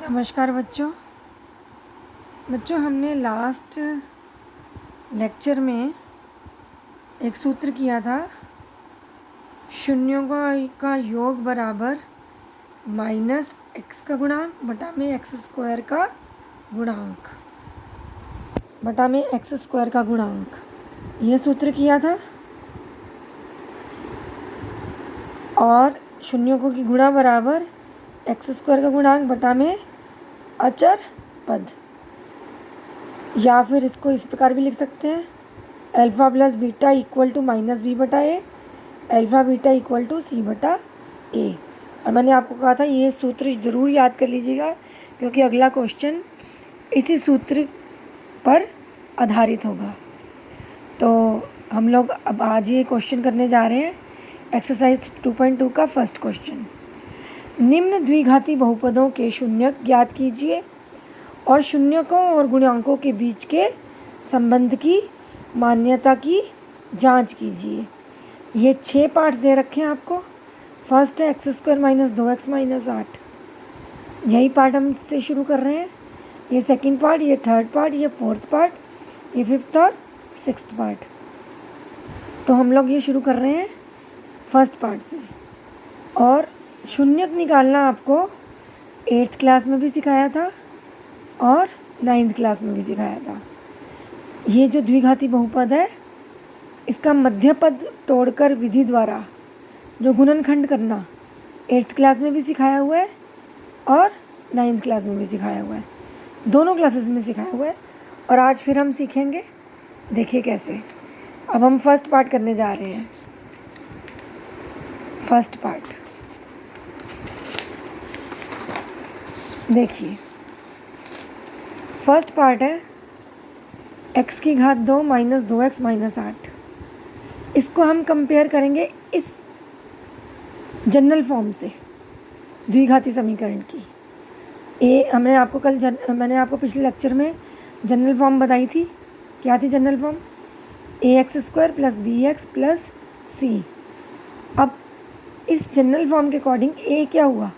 नमस्कार बच्चों। हमने लास्ट लेक्चर में एक सूत्र किया था, शून्यों का योग बराबर माइनस एक्स का गुणांक बटा में एक्स स्क्वायर का गुणांक ये सूत्र किया था। और शून्यों को की गुणा बराबर एक्स स्क्वायर का गुणांक बटा में अचर पद, या फिर इसको इस प्रकार भी लिख सकते हैं, alpha plus beta equal to minus B बटा A, alpha beta equal to C बटा ए। और मैंने आपको कहा था ये सूत्र ज़रूर याद कर लीजिएगा, क्योंकि अगला क्वेश्चन इसी सूत्र पर आधारित होगा। तो हम लोग अब आज ये क्वेश्चन करने जा रहे हैं, एक्सरसाइज 2.2 का फर्स्ट क्वेश्चन। निम्न द्विघाती बहुपदों के शून्यक ज्ञात कीजिए और शून्यकों और गुणांकों के बीच के संबंध की मान्यता की जांच कीजिए। ये 6 पार्ट्स दे रखे हैं आपको। फर्स्ट है x square minus 2x minus 8, यही पार्ट हम से शुरू कर रहे हैं। ये सेकंड पार्ट, ये थर्ड पार्ट, ये फोर्थ पार्ट, ये फिफ्थ और सिक्स्थ पार्ट। तो हम लोग ये शुरू कर रहे हैं फर्स्ट पार्ट से। और शून्यक निकालना आपको 8th क्लास में भी सिखाया था और 9th क्लास में भी सिखाया था। ये जो द्विघाती बहुपद है, इसका मध्य पद तोड़कर विधि द्वारा जो गुणनखंड करना 8th क्लास में भी सिखाया हुआ है और 9th क्लास में भी सिखाया हुआ है, दोनों क्लासेस में सिखाया हुआ है। और आज फिर हम सीखेंगे, देखिए कैसे। अब हम फर्स्ट पार्ट करने जा रहे हैं। फर्स्ट पार्ट देखिए, फर्स्ट पार्ट है x की घात 2 माइनस 2x माइनस 8। इसको हम कंपेयर करेंगे इस जनरल फॉर्म से, द्विघाती समीकरण की। मैंने आपको पिछले लेक्चर में जनरल फॉर्म बताई थी। क्या थी general form? ax square plus bx plus c। अब इस जनरल फॉर्म के अकॉर्डिंग a क्या हुआ?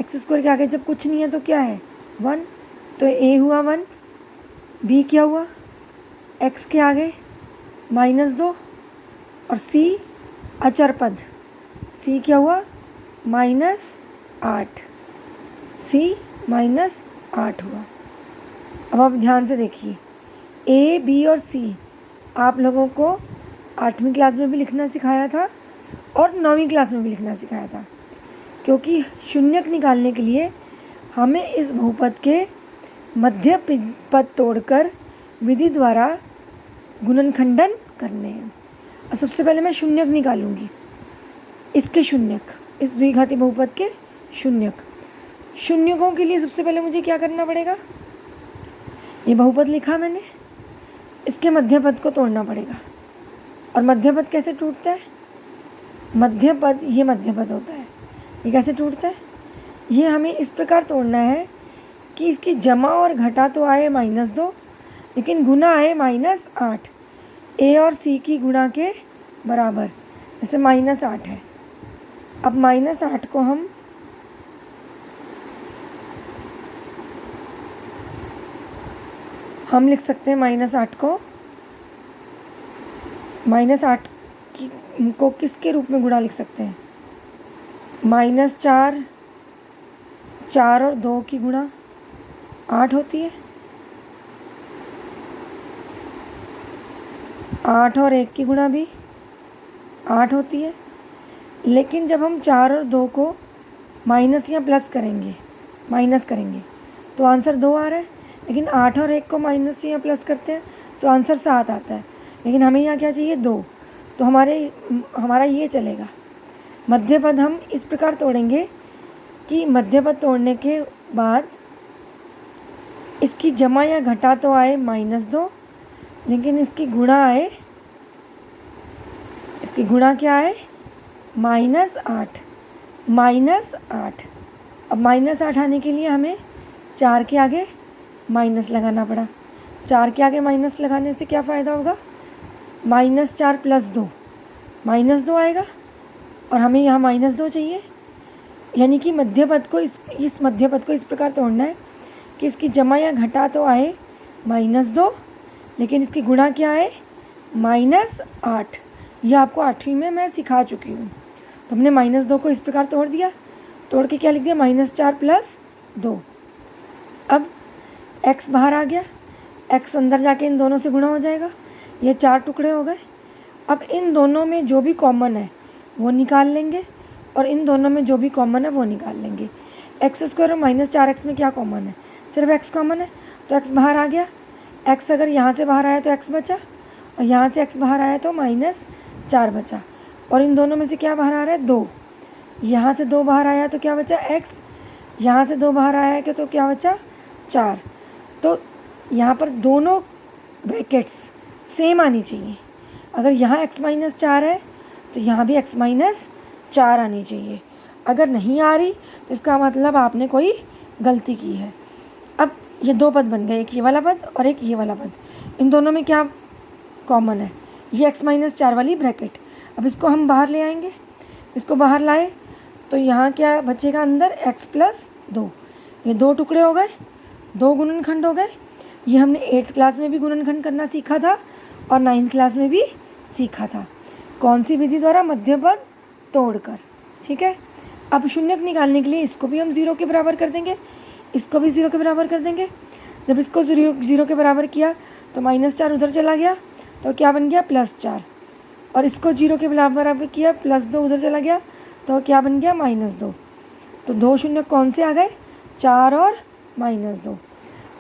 एक्स स्क्वायर के आगे जब कुछ नहीं है तो क्या है? 1, तो a हुआ 1। b क्या हुआ? x के आगे -2 और c अचर पद, c क्या हुआ? -8, c -8 हुआ। अब आप ध्यान से देखिए, a, b और c आप लोगों को 8वीं क्लास में भी लिखना सिखाया था और 9वीं क्लास में भी लिखना सिखाया था, क्योंकि शून्यक निकालने के लिए हमें इस बहुपद के मध्य पद तोड़कर विधि द्वारा गुणनखंडन करने हैं। और सबसे पहले मैं शून्यक निकालूंगी, इसके शून्यक, इस द्विघाती बहुपद के शून्यक। शून्यकों के लिए सबसे पहले मुझे क्या करना पड़ेगा? ये बहुपद लिखा मैंने, इसके मध्य पद को तोड़ना पड़ेगा। और मध्य पद कैसे टूटता है? मध्य पद, ये मध्य पद होता है। ये कैसे टूटता है? ये हमें इस प्रकार तोड़ना है कि इसकी जमा और घटा तो आए -2, लेकिन गुना आए -8। a और c की गुणा के बराबर, जैसे -8 है। अब -8 को हम लिख सकते हैं, -8 को को किसके रूप में गुणा लिख सकते हैं? -4, 4 और 2 की गुणा 8 होती है, 8 और 1 की गुणा भी 8 होती है। लेकिन जब हम 4 और 2 को माइनस या प्लस करेंगे, तो आंसर 2 आ रहा है। लेकिन 8 और 1 को माइनस या प्लस करते हैं तो आंसर 7 आता है। लेकिन हमें यहाँ क्या चाहिए? 2। तो हमारा ये चलेगा। मध्य पद हम इस प्रकार तोड़ेंगे कि मध्य पद तोड़ने के बाद इसकी जमा या घटा तो आए -2, लेकिन इसकी गुणा क्या आए? -8। अब -8 आने के लिए हमें 4 के आगे माइनस लगाना पड़ा। 4 के आगे माइनस लगाने से क्या फ़ायदा होगा? -4 + 2 -2 आएगा, और हमें यहाँ -2 चाहिए। यानी कि मध्य पद को इस मध्य पद को इस प्रकार तोड़ना है कि इसकी जमा या घटा तो आए -2, लेकिन इसकी गुणा क्या है -8। यह आपको 8वीं में मैं सिखा चुकी हूँ। तो हमने -2 को इस प्रकार तोड़ दिया, तोड़ के क्या लिख दिया -4 + 2। अब x बाहर आ गया, x अंदर जाके इन दोनों से गुणा हो जाएगा, ये 4 टुकड़े हो गए। अब इन दोनों में जो भी कॉमन है वो निकाल लेंगे और इन दोनों में जो भी कॉमन है वो निकाल लेंगे। x² और -4x में क्या कॉमन है, सिर्फ x कॉमन है, तो x बाहर आ गया। x अगर यहाँ से बाहर आया तो x बचा, और यहाँ से x बाहर आया तो -4 बचा, और इन दोनों में से क्या बाहर आ रहा है 2। यहाँ से 2 बाहर आया तो क्या बचा x, यहाँ से 2 बाहर आया कि तो क्या बचा 4। तो यहाँ पर दोनों ब्रैकेट्स सेम आनी चाहिए। अगर यहाँ x-4 है तो यहाँ भी x-4 आनी चाहिए। अगर नहीं आ रही तो इसका मतलब आपने कोई गलती की है। अब ये 2 पद बन गए, एक ये वाला पद और एक ये वाला पद। इन दोनों में क्या कॉमन है, ये x-4 वाली ब्रैकेट। अब इसको हम बाहर ले आएंगे, इसको बाहर लाए तो यहाँ क्या बचेगा अंदर x + 2। ये 2 टुकड़े हो गए, 2 गुणनखंड हो गए। ये हमने 8th क्लास में भी गुणनखंड करना सीखा था और 9th क्लास में भी सीखा था। कौन सी विधि द्वारा, मध्य पद तोड़कर। ठीक है। अब शून्यक निकालने के लिए इसको भी हम 0 के बराबर कर देंगे, इसको भी 0 के बराबर कर देंगे। जब इसको 0 के बराबर किया तो -4 उधर चला गया तो क्या बन गया +4, और इसको 0 के बराबर किया +2 उधर चला गया तो क्या बन गया -2। तो 2 शून्य कौन से आ गए, 4 और -2।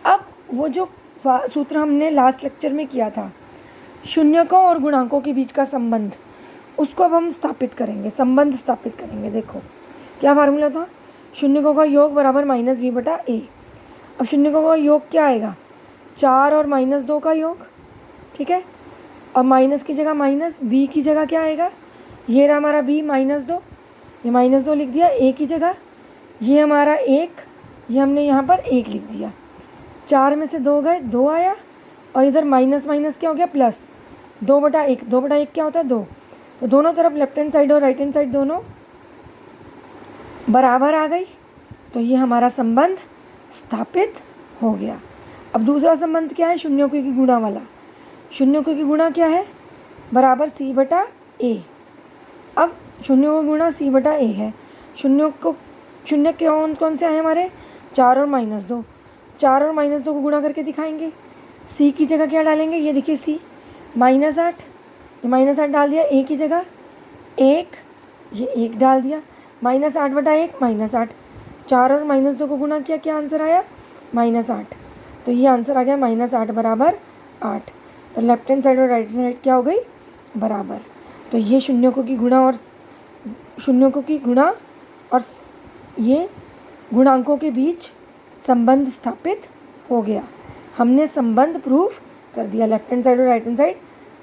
अब वो जो सूत्र हमने लास्ट लेक्चर में किया था शून्यकों और गुणांकों के बीच का संबंध, उसको अब हम स्थापित करेंगे, संबंध स्थापित करेंगे। देखो क्या फार्मूला था, शून्यकों का योग बराबर -b/a। अब शून्यकों का योग क्या आएगा, 4 और -2 का योग। ठीक है। और माइनस की जगह माइनस, b की जगह क्या आएगा, ये रहा हमारा b -2, ये -2 लिख दिया a की जगह। ये हमारा 1, ये हमने यहाँ पर 1 लिख दिया। 4 में से 2 गए, 2 आया, और इधर माइनस माइनस क्या हो गया प्लस, 2/1। 2/1 क्या होता है 2। तो दोनों तरफ लेफ्ट हैंड साइड और राइट हैंड साइड दोनों बराबर आ गई। तो ये हमारा संबंध स्थापित हो गया। अब दूसरा संबंध क्या है, शून्यों की गुणा वाला। शून्यों की गुणा क्या है, बराबर c/a। अब शून्यों का गुणा c/a है। शून्य कौन से आए हमारे, 4 और -2। 4 और -2 को गुणा करके दिखाएंगे। c की जगह क्या डालेंगे, ये देखिए c -8, ये -8 डाल दिया। a की जगह 1, ये 1 डाल दिया। -8/1 -8। 4 और -2 को गुणा किया, क्या आंसर आया -8। तो ये आंसर आ गया -8 = 8। तो लेफ्ट हैंड साइड और राइट साइड क्या हो गई बराबर। तो ये शून्यों की गुणा और ये गुणांकों के बीच संबंध स्थापित हो गया। हमने संबंध प्रूफ कर दिया, लेफ्ट हैंड साइड और राइट हैंड साइड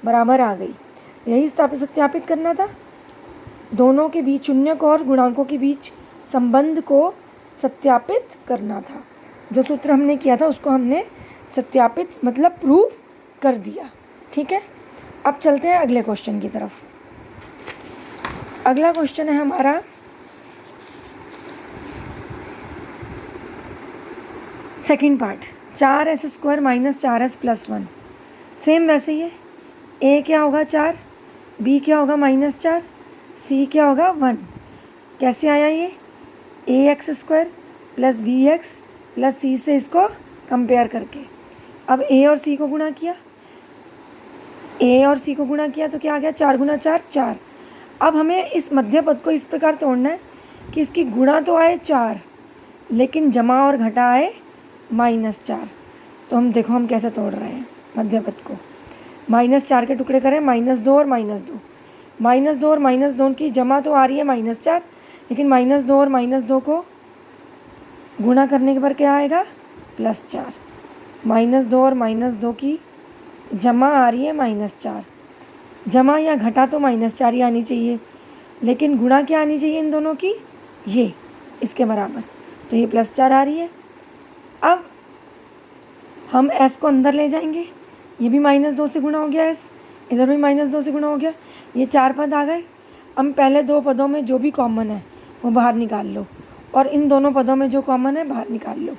बराबर आ गई। यही सत्यापित करना था, दोनों के बीच, शून्यक और गुणांकों के बीच संबंध को सत्यापित करना था। जो सूत्र हमने किया था उसको हमने सत्यापित मतलब प्रूफ कर दिया। ठीक है। अब चलते हैं अगले क्वेश्चन की तरफ। अगला क्वेश्चन है हमारा second part, 4s² - 4s + 1। Same वैसे ही है, a क्या होगा 4, b क्या होगा -4, c क्या होगा 1। कैसे आया ये, ax² + bx + c से इसको कंपेयर करके। अब a और c को गुणा किया, तो क्या आ गया, 4 × 4 4। अब हमें इस मध्य पद को इस प्रकार तोड़ना है कि इसकी गुणा तो आए 4 लेकिन जमा और घटा आए -4। तो हम देखो हम कैसे तोड़ रहे हैं मध्य पद को। -4 के टुकड़े करें, -2 और -2। -2 और -2 की जमा तो आ रही है -4, लेकिन -2 और -2 को गुणा करने के बाद क्या आएगा +4। -2 और -2 की जमा आ रही है -4। जमा या घटा तो -4 ही आनी चाहिए, लेकिन गुणा क्या आनी चाहिए इन दोनों की, ये इसके बराबर। तो ये +4 आ रही है। अब हम s को अंदर ले जाएंगे, ये भी -2 से गुणा हो गया, s इधर भी -2 से गुणा हो गया, ये 4 पद आ गए। हम पहले 2 पदों में जो भी कॉमन है वो बाहर निकाल लो और इन दोनों पदों में जो कॉमन है बाहर निकाल लो।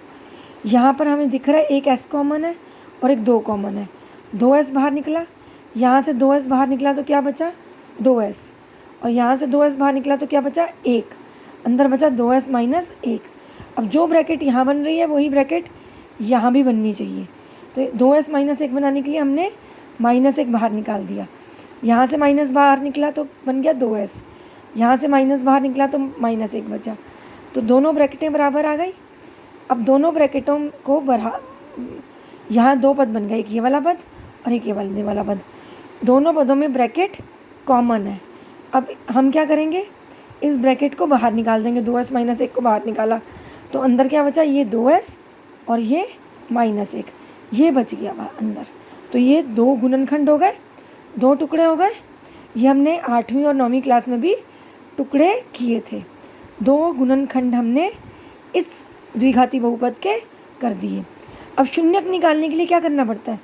यहाँ पर हमें दिख रहा है एक s कॉमन है और एक 2 कॉमन है, 2s बाहर निकला। यहाँ से 2s बाहर निकला तो क्या बचा 2s, और यहाँ से 2s बाहर निकला तो क्या बचा 1, अंदर बचा 2s माइनस 1। अब जो ब्रैकेट यहाँ बन रही है वही ब्रैकेट यहाँ भी बननी चाहिए। तो 2s माइनस 1 बनाने के लिए हमने -1 बाहर निकाल दिया। यहाँ से माइनस बाहर निकला तो बन गया 2s, यहाँ से माइनस बाहर निकला तो -1 बचा। तो दोनों ब्रैकेटें बराबर आ गई। अब दोनों ब्रैकेटों को यहाँ 2 पद बन गए, एक ये वाला पद और एक ये वाला पद। दोनों पदों में ब्रैकेट कॉमन है। अब हम क्या करेंगे, इस ब्रैकेट को बाहर निकाल देंगे। 2s माइनस 1 को बाहर निकाला तो अंदर क्या बचा, ये 2s और ये -1, ये बच गया अंदर। तो ये 2 गुणनखंड हो गए, 2 टुकड़े हो गए। ये हमने 8वीं और 9वीं क्लास में भी टुकड़े किए थे। 2 गुणनखंड हमने इस द्विघाती बहुपद के कर दिए। अब शून्यक निकालने के लिए क्या करना पड़ता है,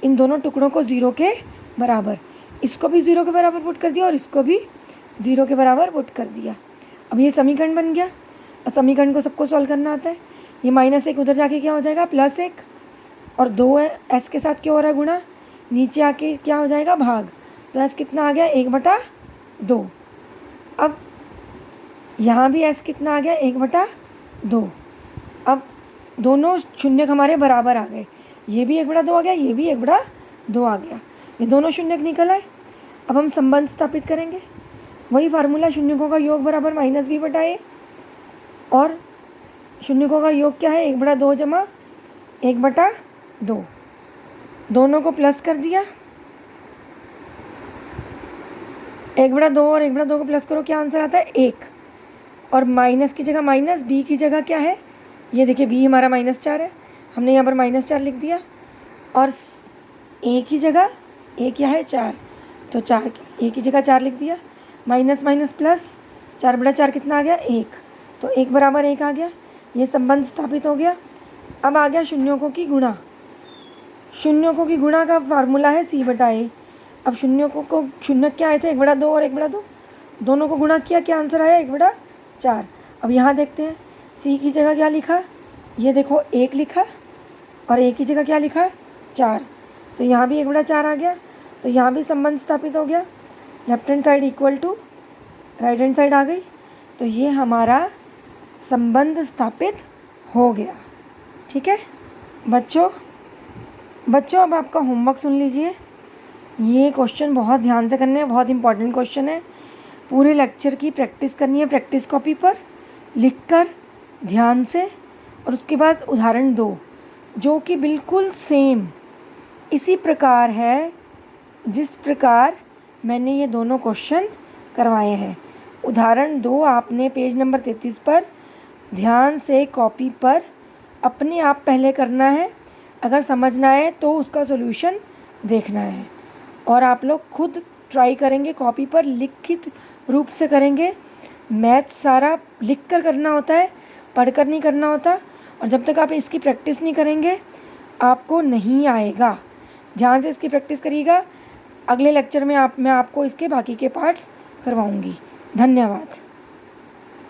इन दोनों टुकड़ों को 0 के बराबर, इसको भी 0 के बराबर पुट कर दिया और इसको भी 0 के बराबर पुट कर दिया। अब ये समीकरण बन गया। समीकरण को सबको सॉल्व करना आता है। ये -1 उधर जाके क्या हो जाएगा +1, और 2s के साथ क्या हो रहा है गुणा, नीचे आके क्या हो जाएगा भाग। तो s कितना आ गया 1/2। अब यहाँ भी s कितना आ गया 1/2। अब दोनों शून्यक हमारे बराबर आ गए, ये भी 1/2 आ गया, ये भी 1/2 आ गया, ये दोनों शून्यक निकल आए। अब हम संबंध स्थापित करेंगे, वही फार्मूला, शून्यकों का योग बराबर -b/a, और शून्यकों का योग क्या है 1/2 जमा 1/2। दोनों को प्लस कर दिया, 1/2 और 1/2 को प्लस करो, क्या आंसर आता है 1। और माइनस की जगह माइनस, b की जगह क्या है, ये देखिए b हमारा -4 है, हमने यहाँ पर -4 लिख दिया। और a की जगह a क्या है 4, तो 4 a की जगह 4 लिख दिया। माइनस माइनस प्लस, 4/4 कितना आ गया 1, तो 1 बराबर 1 आ गया। ये संबंध स्थापित हो गया। अब आ गया शून्यकों की गुणा। शून्यकों की गुणा का फार्मूला है c/a। अब शून्यकों को शून्यक क्या आए थे 1/2 और 1/2, दोनों को गुणा किया, क्या आंसर आया 1/4। अब यहाँ देखते हैं c की जगह क्या लिखा, ये देखो 1 लिखा, और a की जगह क्या लिखा 4, तो यहाँ भी 1/4 आ गया। तो यहाँ भी संबंध स्थापित हो गया, left hand side equal to right hand side आ गई। तो ये हमारा संबंध स्थापित हो गया। ठीक है बच्चों, अब आपका होमवर्क सुन लीजिए। ये क्वेश्चन बहुत ध्यान से करने हैं, बहुत इंपॉर्टेंट क्वेश्चन है। पूरे लेक्चर की प्रैक्टिस करनी है, प्रैक्टिस कॉपी पर लिखकर ध्यान से, और उसके बाद उदाहरण 2 जो कि बिल्कुल सेम इसी प्रकार है जिस प्रकार मैंने ये दोनों क्वेश्चन करवाए हैं। उदाहरण 2 आपने पेज नंबर 33 पर ध्यान से कॉपी पर अपने आप पहले करना है, अगर समझना है तो उसका सॉल्यूशन देखना है, और आप लोग खुद ट्राई करेंगे, कॉपी पर लिखित रूप से करेंगे। मैथ सारा लिख कर करना होता है, पढ़कर नहीं करना होता, और जब तक आप इसकी प्रैक्टिस नहीं करेंगे आपको नहीं आएगा। ध्यान से इसकी प्रैक्टिस करिएगा। अगले लेक्चर में मैं आपको इसके बाकी के पार्ट्स करवाऊंगी। धन्यवाद।